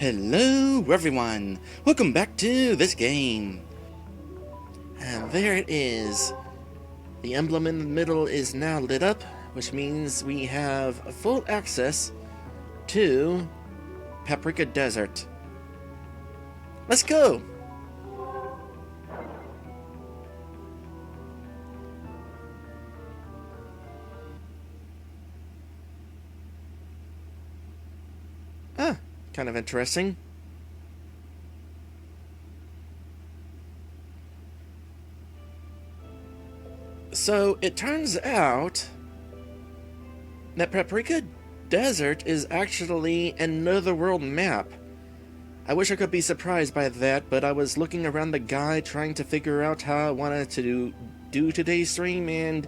Hello everyone! Welcome back to this game. And there it is. The emblem in the middle is now lit up, which means we have full access to Paprika Desert. Let's go! Ah, kind of interesting. So, it turns out that Paprika Desert is actually another world map. I wish I could be surprised by that, but I was looking around the guide trying to figure out how I wanted to do today's stream and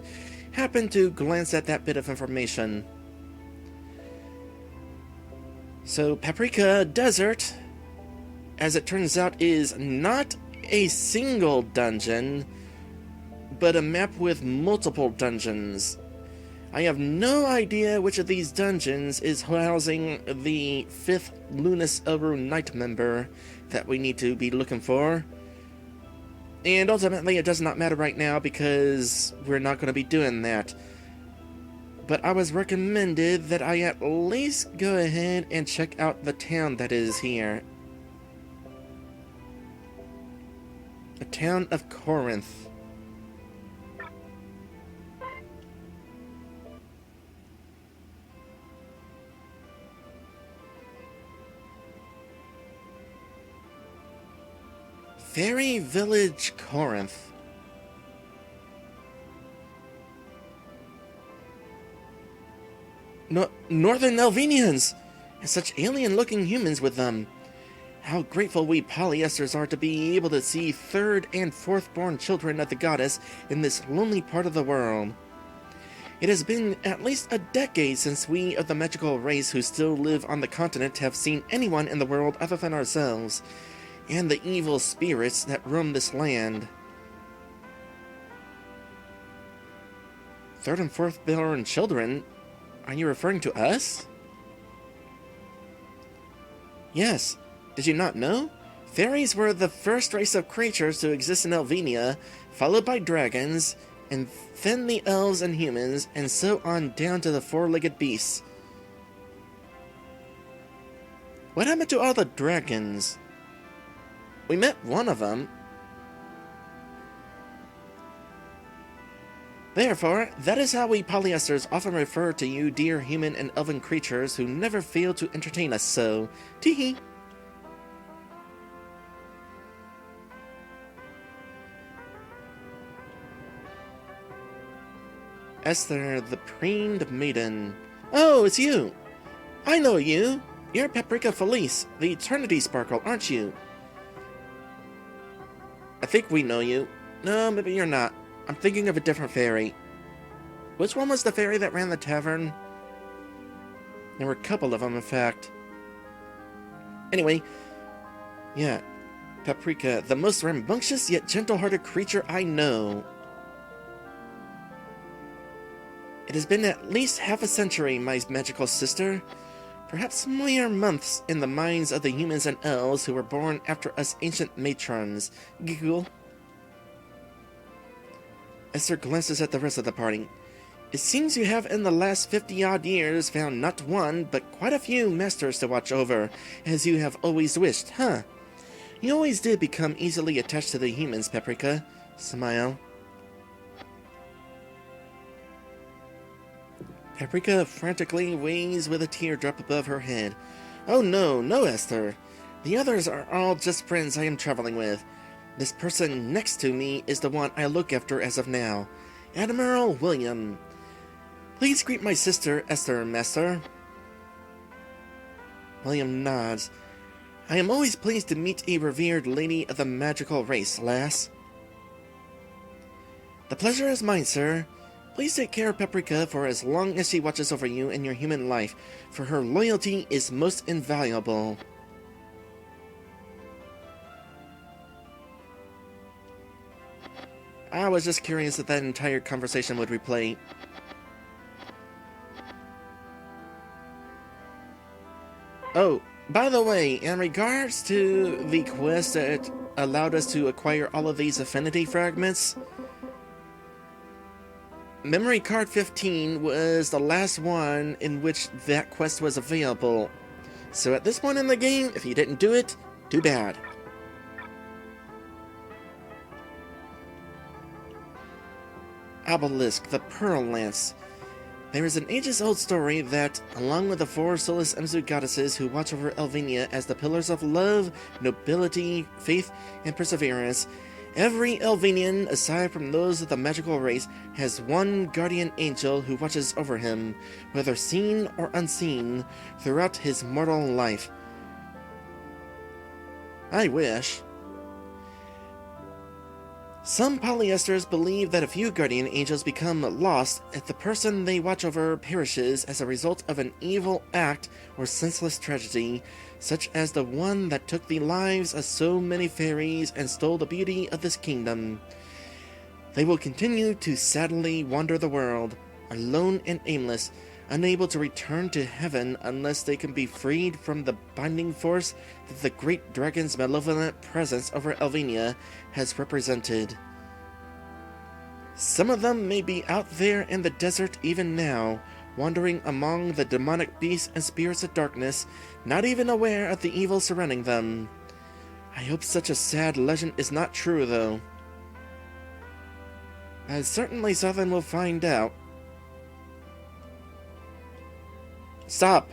happened to glance at that bit of information. So, Paprika Desert, as it turns out, is not a single dungeon, but a map with multiple dungeons. I have no idea which of these dungeons is housing the 5th Lunas Elru Knight member that we need to be looking for. And ultimately, it does not matter right now because we're not going to be doing that. But I was recommended that I at least go ahead and check out the town that is here. The town of Corinth. Fairy Village, Corinth. Northern Elvenians! And such alien-looking humans with them. How grateful we polyesters are to be able to see 3rd and 4th born children of the goddess in this lonely part of the world. It has been at least a decade since we of the magical race who still live on the continent have seen anyone in the world other than ourselves, and the evil spirits that roam this land. 3rd and 4th born children? Are you referring to us? Yes. Did you not know? Fairies were the first race of creatures to exist in Elvenia, followed by dragons, and then the elves and humans, and so on down to the 4-legged beasts. What happened to all the dragons? We met one of them. Therefore, that is how we polyesters often refer to you dear human and elven creatures who never fail to entertain us so. Teehee. Esther, the preened maiden. Oh, it's you! I know you! You're Paprika Felice, the Eternity Sparkle, aren't you? I think we know you. No, maybe you're not. I'm thinking of a different fairy. Which one was the fairy that ran the tavern? There were a couple of them, in fact. Anyway, yeah, Paprika, the most rambunctious yet gentle-hearted creature I know. It has been at least half a century, my magical sister. Perhaps mere months in the minds of the humans and elves who were born after us ancient matrons. Giggle. Esther glances at the rest of the party. It seems you have in the last 50-odd years found not one, but quite a few masters to watch over, as you have always wished, huh? You always did become easily attached to the humans, Paprika. Smile. Paprika frantically waves with a teardrop above her head. Oh no, no, Esther. The others are all just friends I am traveling with. This person next to me is the one I look after as of now. Admiral William. Please greet my sister, Esther, Master. William nods. I am always pleased to meet a revered lady of the magical race, lass. The pleasure is mine, sir. Please take care of Paprika for as long as she watches over you in your human life, for her loyalty is most invaluable. I was just curious if that entire conversation would replay. Oh, By the way, in regards to the quest that allowed us to acquire all of these affinity fragments, Memory Card 15 was the last one in which that quest was available. So at this point in the game, if you didn't do it, too bad. Obelisk, the Pearl Lance. There is an ages-old story that, along with the four soulless Emzu goddesses who watch over Elvenia as the pillars of love, nobility, faith, and perseverance, every Elvenian, aside from those of the magical race, has one guardian angel who watches over him, whether seen or unseen, throughout his mortal life. I wish. Some polyesters believe that a few guardian angels become lost if the person they watch over perishes as a result of an evil act or senseless tragedy, such as the one that took the lives of so many fairies and stole the beauty of this kingdom. They will continue to sadly wander the world, alone and aimless, unable to return to heaven unless they can be freed from the binding force that the great dragon's malevolent presence over Elvenia has represented. Some of them may be out there in the desert even now, wandering among the demonic beasts and spirits of darkness, not even aware of the evil surrounding them. I hope such a sad legend is not true, though. That's certainly something we'll find out. Stop!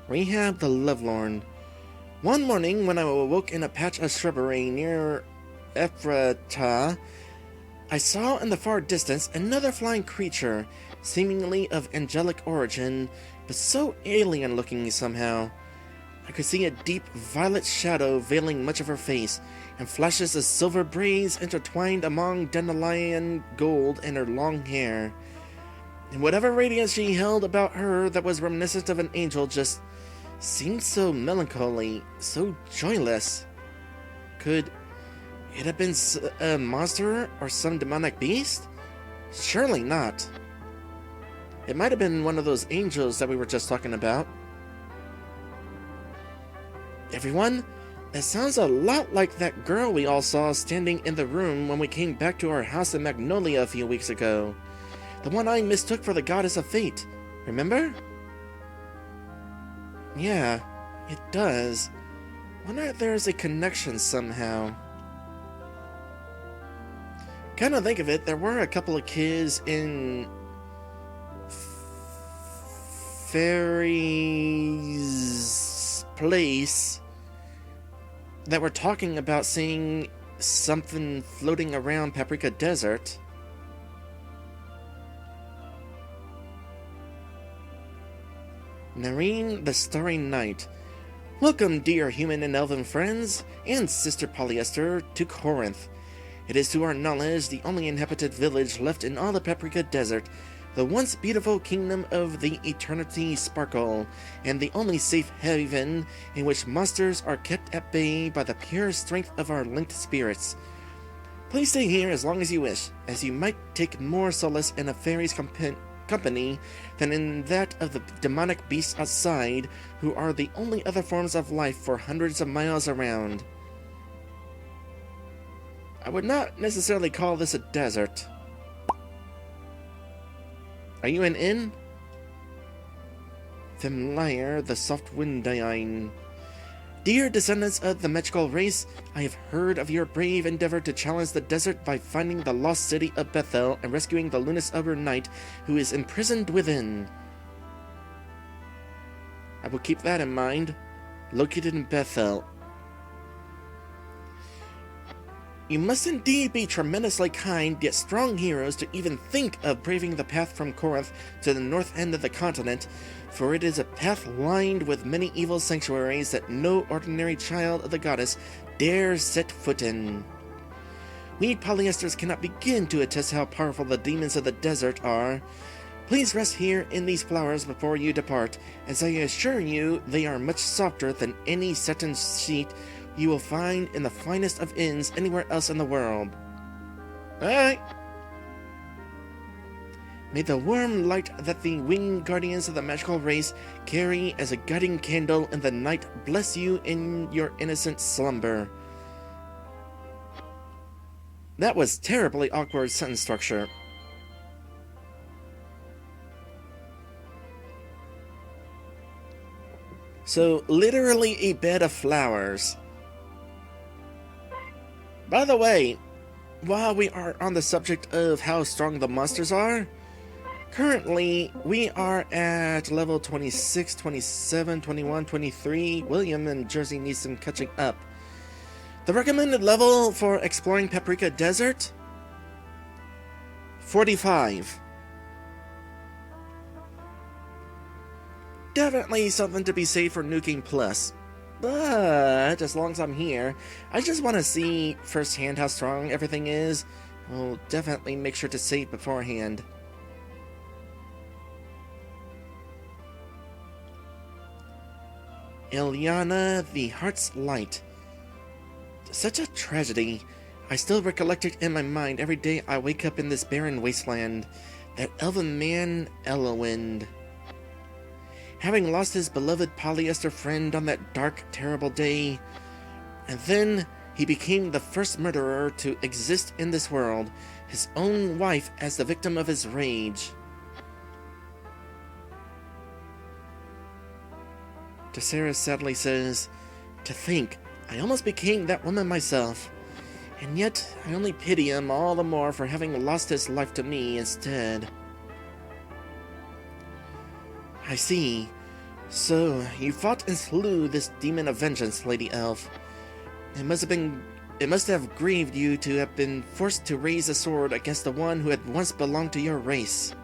Rehab the Lovelorn. One morning, when I awoke in a patch of shrubbery near Ephrata, I saw in the far distance another flying creature, seemingly of angelic origin, but so alien-looking somehow. I could see a deep violet shadow veiling much of her face, and flashes of silver braids intertwined among dandelion gold in her long hair. And whatever radiance she held about her that was reminiscent of an angel just seemed so melancholy, so joyless. Could it have been a monster or some demonic beast? Surely not. It might have been one of those angels that we were just talking about. Everyone, that sounds a lot like that girl we all saw standing in the room when we came back to our house in Magnolia a few weeks ago. The one I mistook for the goddess of fate, remember? Yeah, it does. Wonder if there's a connection somehow. Kind of think of it, there were a couple of kids in Fairy's place that were talking about seeing something floating around Paprika Desert. Nareen the Starry Night. Welcome, dear human and elven friends, and Sister Polyester, to Corinth. It is to our knowledge the only inhabited village left in all the Paprika Desert, the once beautiful kingdom of the Eternity Sparkle, and the only safe haven in which monsters are kept at bay by the pure strength of our linked spirits. Please stay here as long as you wish, as you might take more solace in a fairy's company than in that of the demonic beasts outside, who are the only other forms of life for hundreds of miles around. I would not necessarily call this a desert. Are you an inn? Femlyre, the soft windine. Dear descendants of the magical race, I have heard of your brave endeavor to challenge the desert by finding the lost city of Bethel and rescuing the Lunas Uber Knight who is imprisoned within. I will keep that in mind. Located in Bethel. You must indeed be tremendously kind, yet strong heroes to even think of braving the path from Corinth to the north end of the continent, for it is a path lined with many evil sanctuaries that no ordinary child of the goddess dares set foot in. We polyesters cannot begin to attest how powerful the demons of the desert are. Please rest here in these flowers before you depart, as I assure you they are much softer than any satin sheet you will find in the finest of inns anywhere else in the world. Alright. May the warm light that the winged guardians of the magical race carry as a guiding candle in the night bless you in your innocent slumber. That was terribly awkward sentence structure. So, literally a bed of flowers. By the way, while we are on the subject of how strong the monsters are, currently we are at level 26, 27, 21, 23. William and Jersey need some catching up. The recommended level for exploring Paprika Desert? 45. Definitely something to be saved for Nuking Plus. But as long as I'm here, I just want to see firsthand how strong everything is. I'll definitely make sure to save beforehand. Ilyana, the Heart's Light. Such a tragedy. I still recollect it in my mind every day I wake up in this barren wasteland. That elven man, Elowind. Having lost his beloved polyester friend on that dark, terrible day, and then he became the first murderer to exist in this world, his own wife as the victim of his rage. Tessera sadly says, "To think, I almost became that woman myself, and yet I only pity him all the more for having lost his life to me instead." I see. So, you fought and slew this demon of vengeance, Lady Elf. It must have grieved you to have been forced to raise a sword against the one who had once belonged to your race.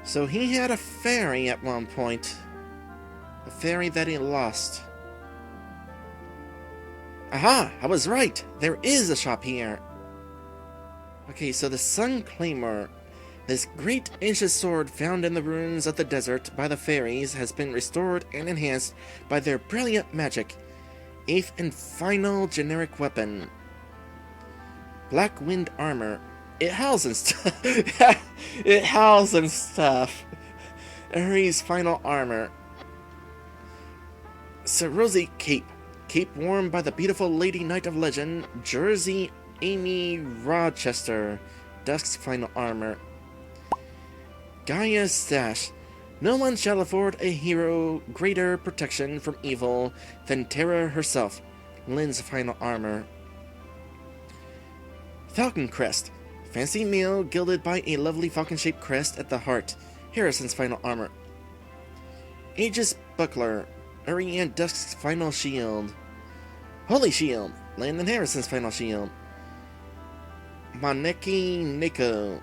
So he had a fairy at one point. A fairy that he lost. Aha! I was right! There is a shop here! Okay, so the Sun Claymore. This great ancient sword found in the ruins of the desert by the fairies has been restored and enhanced by their brilliant magic. 8th and final generic weapon. Black Wind Armor. It howls and stuff. It howls and stuff. Ares' final armor. Serosi Cape. Cape worn by the beautiful Lady Knight of Legend, Jersey Amy Rochester. Dusk's final armor. Gaia's Sash. No one shall afford a hero greater protection from evil than Terra herself. Lynn's final armor. Falcon Crest. Fancy meal gilded by a lovely falcon-shaped crest at the heart. Harrison's final armor. Aegis Buckler. Uri and Dusk's final shield. Holy Shield. Lynn and Harrison's final shield. Maneki Nico.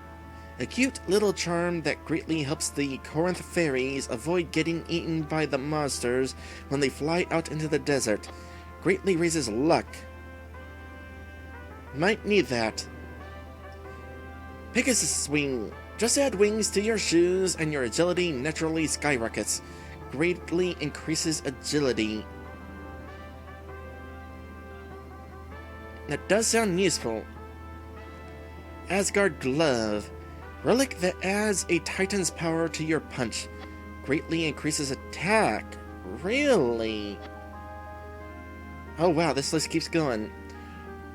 A cute little charm that greatly helps the Corinth fairies avoid getting eaten by the monsters when they fly out into the desert. Greatly raises luck. Might need that. Pegasus Wing. Just add wings to your shoes and your agility naturally skyrockets. Greatly increases agility. That does sound useful. Asgard Glove. Relic that adds a Titan's power to your punch. Greatly increases attack. Really? Oh wow, this list keeps going.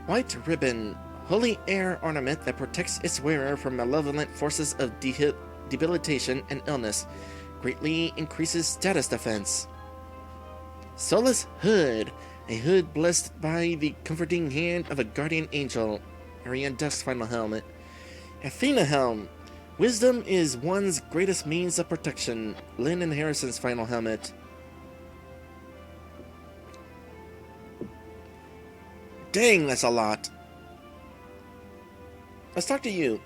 White Ribbon. Holy air ornament that protects its wearer from malevolent forces of debilitation and illness. Greatly increases status defense. Solace Hood. A hood blessed by the comforting hand of a guardian angel. Ariane Dusk's final helmet. Athena Helm. Wisdom is one's greatest means of protection. Lynn and Harrison's final helmet. Dang, that's a lot. Let's talk to you.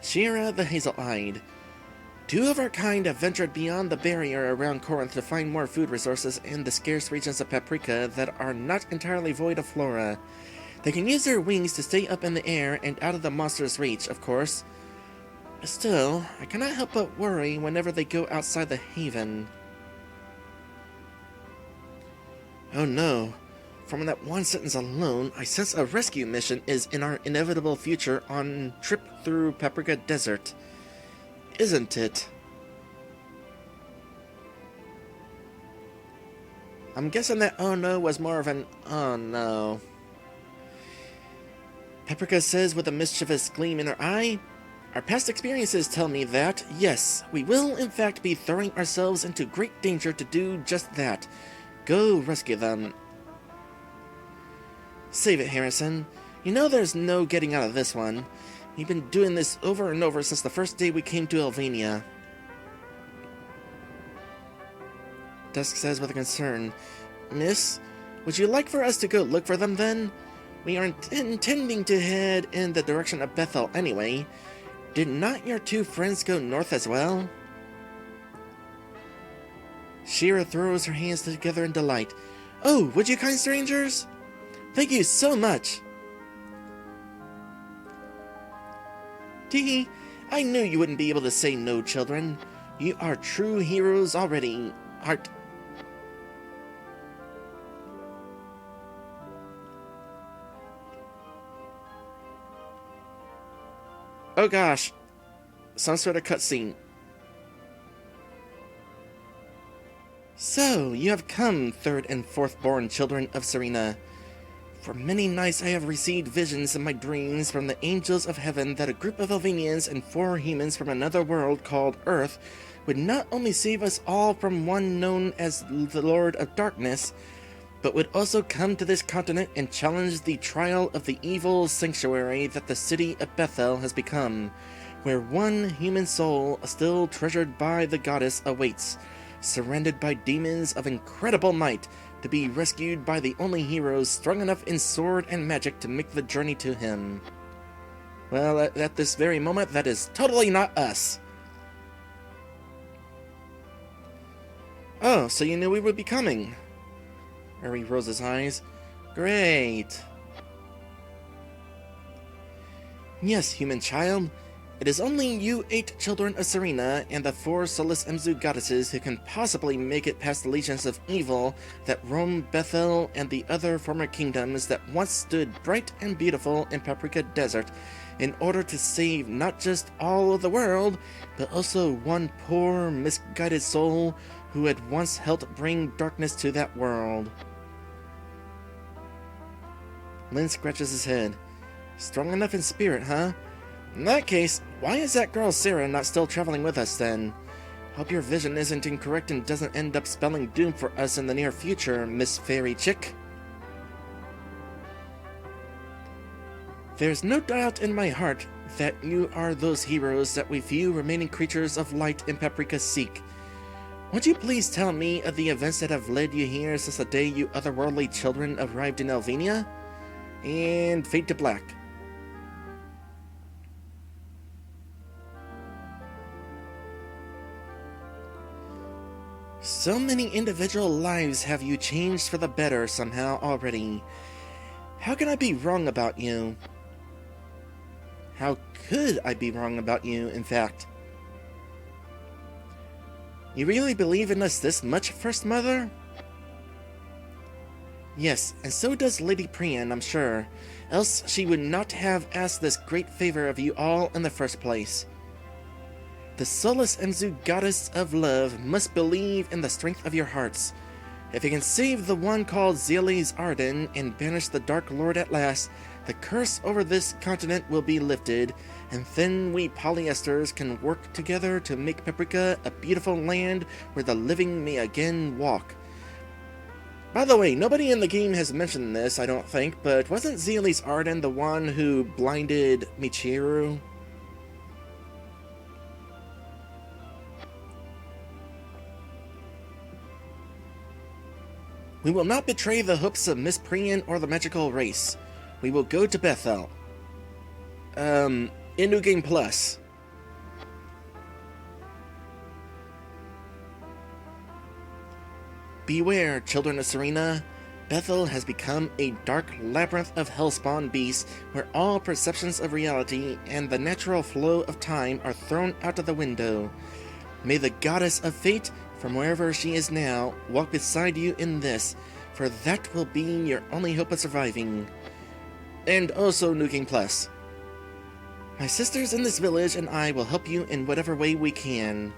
Shira the Hazel-Eyed. Two of our kind have ventured beyond the barrier around Corinth to find more food resources in the scarce regions of Paprika that are not entirely void of flora. They can use their wings to stay up in the air and out of the monster's reach, of course. Still, I cannot help but worry whenever they go outside the haven. Oh no. From that one sentence alone, I sense a rescue mission is in our inevitable future on trip through Paprika Desert. Isn't it? I'm guessing that oh no was more of an oh no. Paprika says with a mischievous gleam in her eye, our past experiences tell me that, yes, we will in fact be throwing ourselves into great danger to do just that. Go rescue them. Save it, Harrison. You know there's no getting out of this one. We've been doing this over and over since the first day we came to Elvania. Dusk says with a concern, Miss, would you like for us to go look for them then? We are intending to head in the direction of Bethel anyway. Did not your two friends go north as well? Shira throws her hands together in delight. Oh, would you kind strangers? Thank you so much. Tee, I knew you wouldn't be able to say no, children. You are true heroes already. Art. Oh gosh. Some sort of cutscene. So, you have come, third and fourth born children of Serena. For many nights I have received visions in my dreams from the angels of heaven that a group of Elvanians and 4 humans from another world called Earth would not only save us all from one known as the Lord of Darkness, but would also come to this continent and challenge the trial of the evil sanctuary that the city of Bethel has become, where one human soul, still treasured by the goddess, awaits, surrounded by demons of incredible might, to be rescued by the only heroes strong enough in sword and magic to make the journey to him. Well, at this very moment, that is totally not us. Oh, so you knew we would be coming. Harry rolls his eyes. Great. Yes, human child. It is only you 8 children of Serena and the 4 Solus Emzu goddesses who can possibly make it past the legions of evil that roam Bethel and the other former kingdoms that once stood bright and beautiful in Paprika Desert in order to save not just all of the world, but also one poor, misguided soul who had once helped bring darkness to that world. Lynn scratches his head. Strong enough in spirit, huh? In that case, why is that girl Sarah not still traveling with us then? Hope your vision isn't incorrect and doesn't end up spelling doom for us in the near future, Miss Fairy Chick. There's no doubt in my heart that you are those heroes that we few remaining creatures of light in Paprika seek. Won't you please tell me of the events that have led you here since the day you otherworldly children arrived in Elvania? And fade to black. So many individual lives have you changed for the better somehow already. How can I be wrong about you? How could I be wrong about you, in fact? You really believe in us this much, First Mother? Yes, and so does Lady Priyan, I'm sure. Else she would not have asked this great favor of you all in the first place. The Solus Emzu goddess of love must believe in the strength of your hearts. If you can save the one called Zeles Arden and banish the Dark Lord at last, the curse over this continent will be lifted, and then we polyesters can work together to make Paprika a beautiful land where the living may again walk. By the way, nobody in the game has mentioned this, I don't think, but wasn't Zeles Arden the one who blinded Michiru? We will not betray the hopes of Miss Priyan or the magical race. We will go to Bethel. In New Game Plus. Beware, children of Serena. Bethel has become a dark labyrinth of hellspawn beasts where all perceptions of reality and the natural flow of time are thrown out of the window. May the goddess of fate, from wherever she is now, walk beside you in this, for that will be your only hope of surviving. And also nuking plus. My sisters in this village and I will help you in whatever way we can.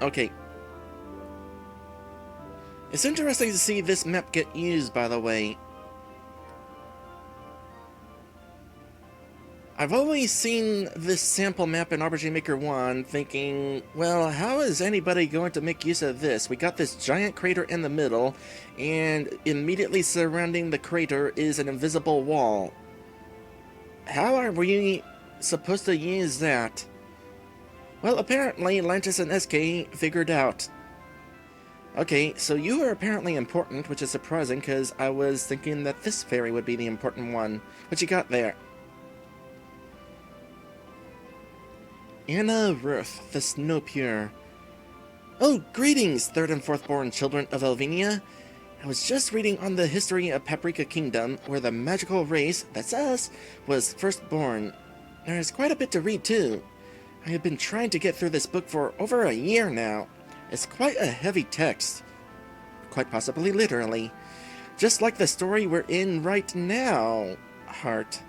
Okay. It's interesting to see this map get used, by the way. I've always seen this sample map in RPG Maker 1 thinking, well, how is anybody going to make use of this? We got this giant crater in the middle, and immediately surrounding the crater is an invisible wall. How are we supposed to use that? Well, apparently Lantis and SK figured out. Okay, so you are apparently important, which is surprising because I was thinking that this fairy would be the important one. What you got there? Arath, the Snow Pure. Oh, greetings, third and fourth born children of Elvenia. I was just reading on the history of Paprika Kingdom, where the magical race, that's us, was first born. There is quite a bit to read, too. I have been trying to get through this book for over a year now. It's quite a heavy text. Quite possibly literally. Just like the story we're in right now, Heart.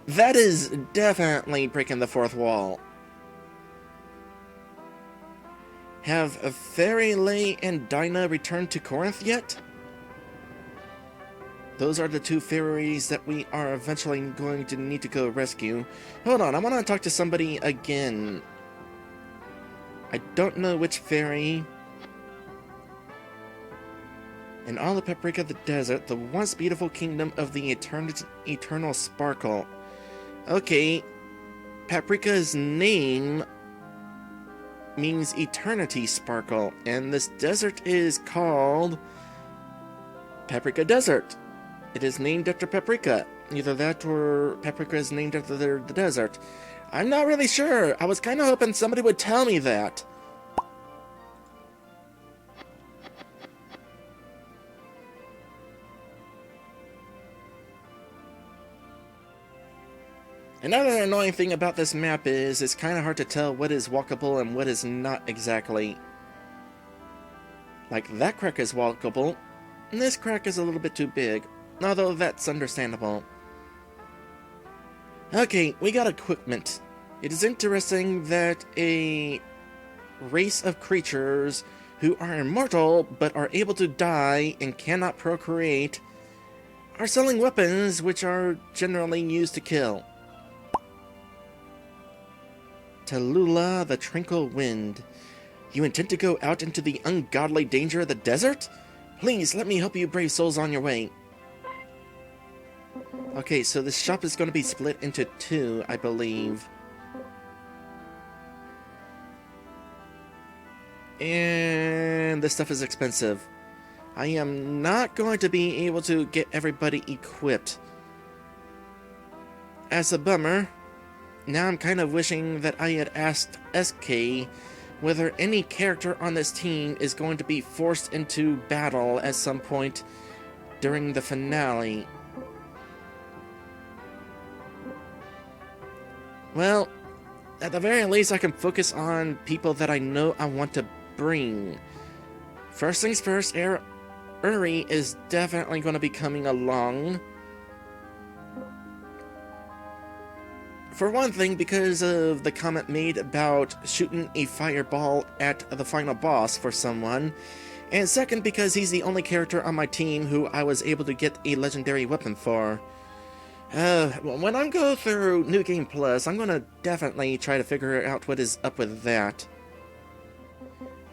That is definitely breaking the fourth wall. Have Fairy Lay and Dinah returned to Corinth yet? Those are the two fairies that we are eventually going to need to go rescue. Hold on, I want to talk to somebody again. I don't know which fairy. In all of Paprika the Desert, the once beautiful kingdom of the eternal sparkle. Okay, Paprika's name means eternity sparkle, and this desert is called Paprika Desert. It is named after Paprika. Either that or Paprika is named after the desert. I'm not really sure. I was kind of hoping somebody would tell me that. Another annoying thing about this map is it's kind of hard to tell what is walkable and what is not exactly. Like that crack is walkable, and this crack is a little bit too big, although that's understandable. Okay, we got equipment. It is interesting that a race of creatures who are immortal but are able to die and cannot procreate are selling weapons which are generally used to kill. Tallulah, the Tranquil Wind. You intend to go out into the ungodly danger of the desert? Please, let me help you brave souls on your way. Okay, so this shop is going to be split into two, I believe. And this stuff is expensive. I am not going to be able to get everybody equipped. As a bummer. Now I'm kind of wishing that I had asked SK whether any character on this team is going to be forced into battle at some point during the finale. Well, at the very least I can focus on people that I know I want to bring. First things first, Uri is definitely going to be coming along. For one thing, because of the comment made about shooting a fireball at the final boss for someone, and second, because he's the only character on my team who I was able to get a legendary weapon for. When I go through New Game Plus, I'm gonna definitely try to figure out what is up with that.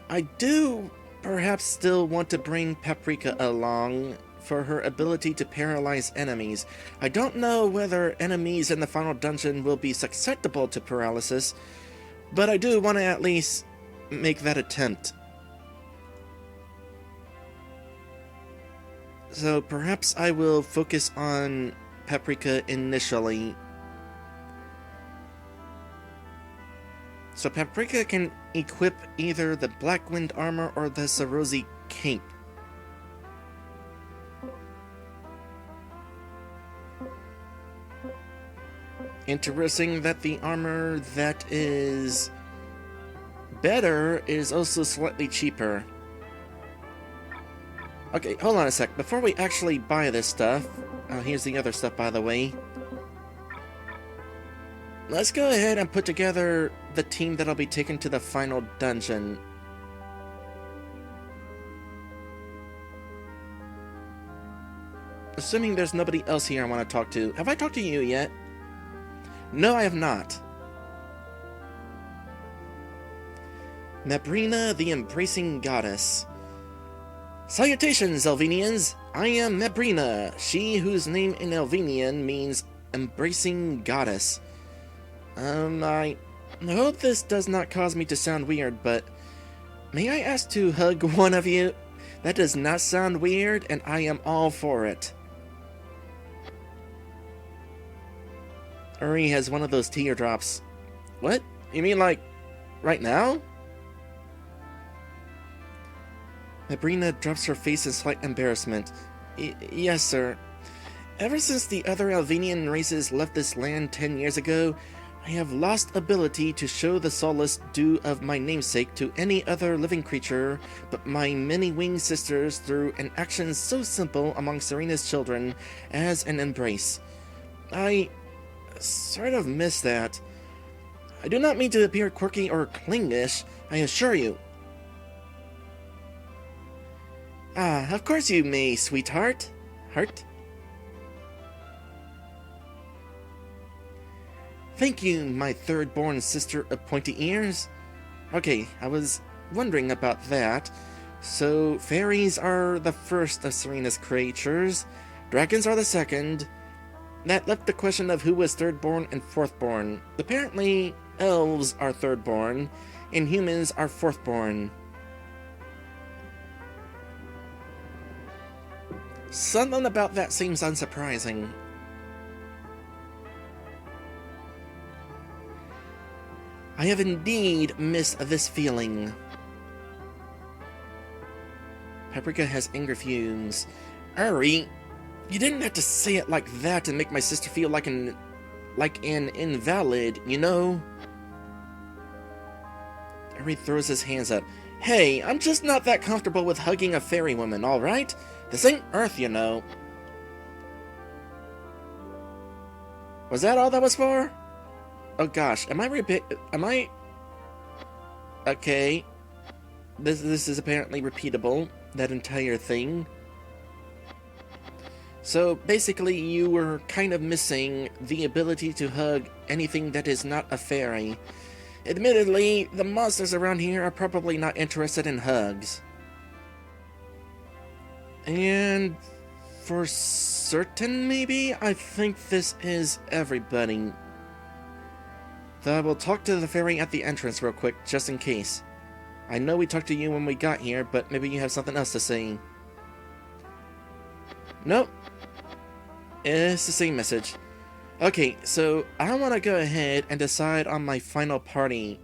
I do perhaps still want to bring Paprika along for her ability to paralyze enemies. I don't know whether enemies in the final dungeon will be susceptible to paralysis, but I do want to at least make that attempt. So perhaps I will focus on Paprika initially. So Paprika can equip either the Black Wind armor or the Sarosi cape. Interesting that the armor that is better is also slightly cheaper. Okay, hold on a sec. Before we actually buy this stuff... here's the other stuff, by the way. Let's go ahead and put together the team that'll be taken to the final dungeon. Assuming there's nobody else here I want to talk to. Have I talked to you yet? No, I have not. Mabrina, the Embracing Goddess. Salutations, Elvenians! I am Mabrina, she whose name in Elvenian means Embracing Goddess. I hope this does not cause me to sound weird, but may I ask to hug one of you? That does not sound weird, and I am all for it. Uri has one of those teardrops. What? You mean like, right now? Mabrina drops her face in slight embarrassment. Yes, sir. Ever since the other Alvenian races left this land 10 years ago, I have lost ability to show the solace due of my namesake to any other living creature but my many-winged sisters through an action so simple among Serena's children as an embrace. I sort of miss that. I do not mean to appear quirky or clingish, I assure you. Ah, of course you may, sweetheart. Heart? Thank you, my third-born sister of pointy ears. Okay, I was wondering about that. So, fairies are the first of Serena's creatures, dragons are the second. That left the question of who was third-born and fourth-born. Apparently, elves are third-born, and humans are fourth-born. Something about that seems unsurprising. I have indeed missed this feeling. Paprika has anger fumes. Uri, you didn't have to say it like that and make my sister feel like an invalid, you know? Uri throws his hands up. Hey, I'm just not that comfortable with hugging a fairy woman, alright? This ain't Earth, you know. Was that all that was for? Oh gosh, am I... Okay. This is apparently repeatable, that entire thing. So, basically, you were kind of missing the ability to hug anything that is not a fairy. Admittedly, the monsters around here are probably not interested in hugs. And for certain, maybe? I think this is everybody. Though I will talk to the fairy at the entrance real quick, just in case. I know we talked to you when we got here, but maybe you have something else to say. Nope. It's the same message. Okay, so I want to go ahead and decide on my final party.